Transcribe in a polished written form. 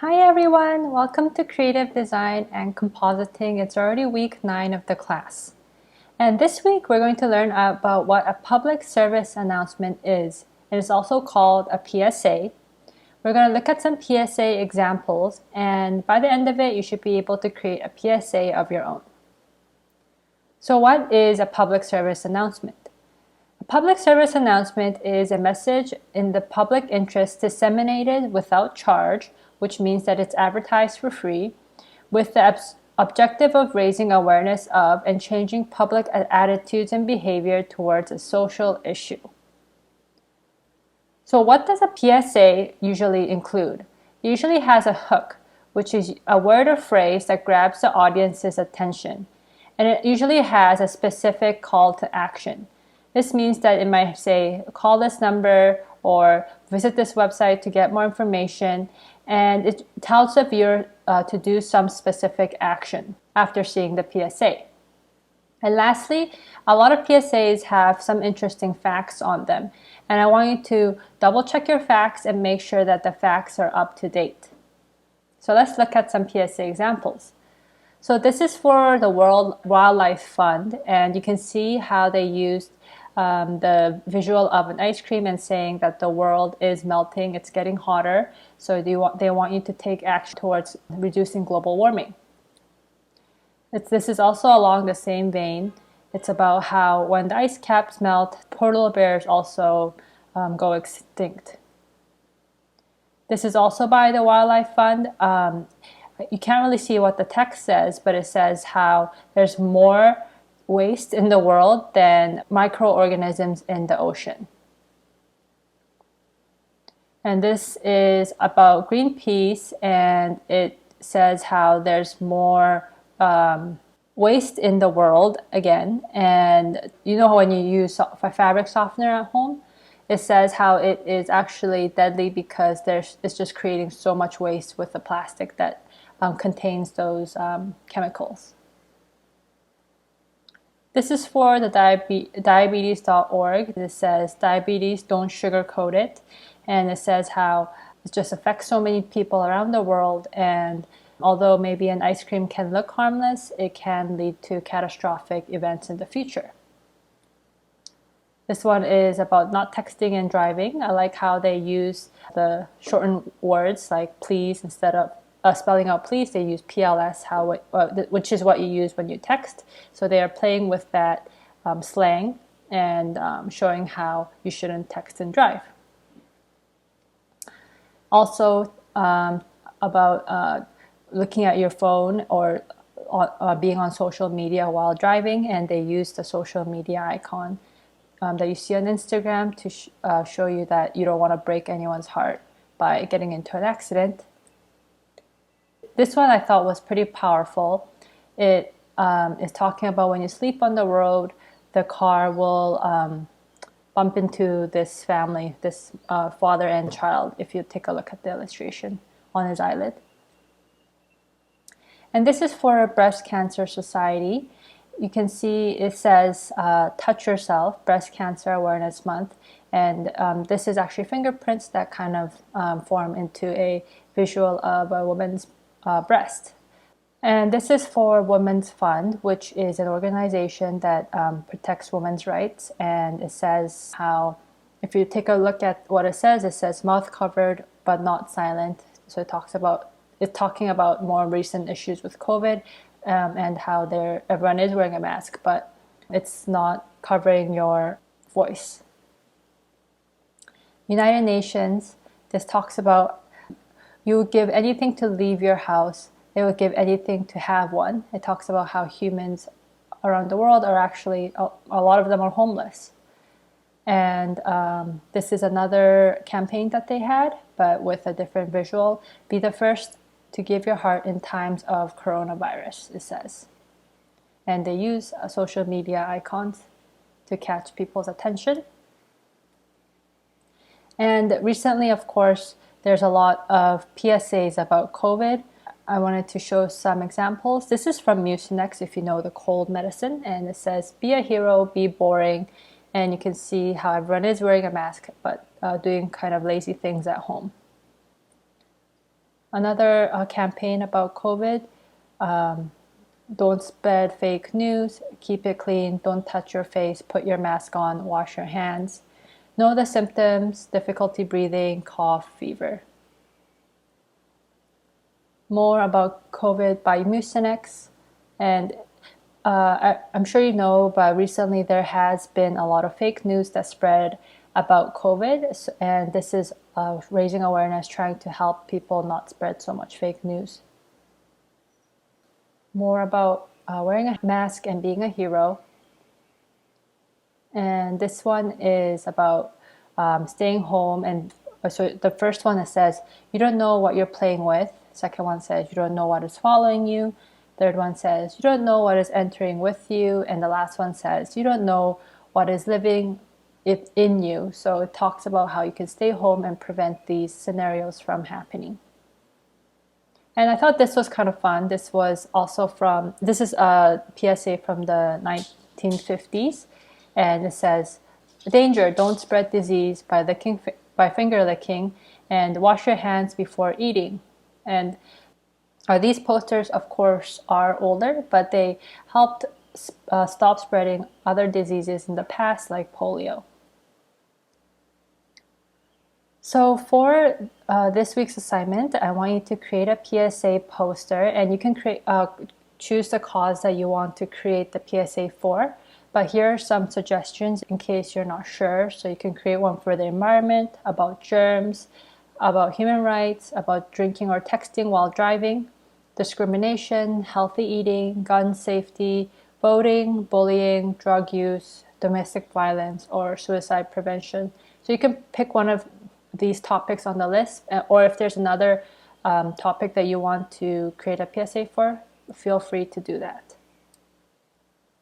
Hi everyone, welcome to Creative Design and Compositing. It's already week 9 of the class. And this week we're going to learn about what a public service announcement is. It is also called a PSA. We're going to look at some PSA examples, and by the end of it you should be able to create a PSA of your own. So what is a public service announcement? A public service announcement is a message in the public interest disseminated without charge, which means that it's advertised for free, with the objective of raising awareness of and changing public attitudes and behavior towards a social issue. So what does a PSA usually include? It usually has a hook, which is a word or phrase that grabs the audience's attention. And it usually has a specific call to action. This means that it might say, call this number or visit this website to get more information. And it tells the viewer to do some specific action after seeing the PSA. And lastly, a lot of PSAs have some interesting facts on them. And I want you to double check your facts and make sure that the facts are up to date. So let's look at some PSA examples. So this is for the World Wildlife Fund, and you can see how they used the visual of an ice cream and saying that the world is melting, it's getting hotter, so they want you to take action towards reducing global warming. This is also along the same vein. It's about how when the ice caps melt, polar bears also go extinct. This is also by the Wildlife Fund. You can't really see what the text says, but it says how there's more waste in the world than microorganisms in the ocean. And this is about Greenpeace, and it says how there's more waste in the world again. And you know when you use a fabric softener at home, it says how it is actually deadly because it's just creating so much waste with the plastic that contains those chemicals. This is for the diabetes.org. It says diabetes, don't sugarcoat it. And it says how it just affects so many people around the world, and although maybe an ice cream can look harmless, it can lead to catastrophic events in the future. This one is about not texting and driving. I like how they use the shortened words like please instead of spelling out please, they use PLS, which is what you use when you text. So they are playing with that slang and showing how you shouldn't text and drive. Also about looking at your phone or being on social media while driving, and they use the social media icon that you see on Instagram to show you that you don't want to break anyone's heart by getting into an accident. This one I thought was pretty powerful. It is talking about when you sleep on the road, the car will bump into this family, this father and child, if you take a look at the illustration on his eyelid. And this is for Breast Cancer Society. You can see it says touch yourself, Breast Cancer Awareness Month. And this is actually fingerprints that kind of form into a visual of a woman's breast. And this is for Women's Fund, which is an organization that protects women's rights. And it says how, if you take a look at what it says mouth covered but not silent. So it's talking about more recent issues with COVID and how everyone is wearing a mask, but it's not covering your voice. United Nations, this talks about you would give anything to leave your house. They would give anything to have one. It talks about how humans around the world are actually, a lot of them are homeless. And this is another campaign that they had, but with a different visual. Be the first to give your heart in times of coronavirus, it says. And they use social media icons to catch people's attention. And recently, of course, there's a lot of PSAs about COVID. I wanted to show some examples. This is from Mucinex, if you know the cold medicine, and it says, be a hero, be boring. And you can see how everyone is wearing a mask, but doing kind of lazy things at home. Another campaign about COVID, don't spread fake news, keep it clean, don't touch your face, put your mask on, wash your hands. Know the symptoms, difficulty breathing, cough, fever. More about COVID by Mucinex. And I'm sure you know, but recently there has been a lot of fake news that spread about COVID. And this is raising awareness, trying to help people not spread so much fake news. More about wearing a mask and being a hero. And this one is about staying home. And so the first one that says, you don't know what you're playing with. Second one says, you don't know what is following you. Third one says, you don't know what is entering with you. And the last one says, you don't know what is living in you. So it talks about how you can stay home and prevent these scenarios from happening. And I thought this was kind of fun. This is a PSA from the 1950s. And it says, danger, don't spread disease by finger licking, and wash your hands before eating. And these posters, of course, are older, but they helped stop spreading other diseases in the past, like polio. So for this week's assignment, I want you to create a PSA poster, and you can choose the cause that you want to create the PSA for. But here are some suggestions in case you're not sure. So you can create one for the environment, about germs, about human rights, about drinking or texting while driving, discrimination, healthy eating, gun safety, voting, bullying, drug use, domestic violence, or suicide prevention. So you can pick one of these topics on the list, or if there's another topic that you want to create a PSA for, feel free to do that.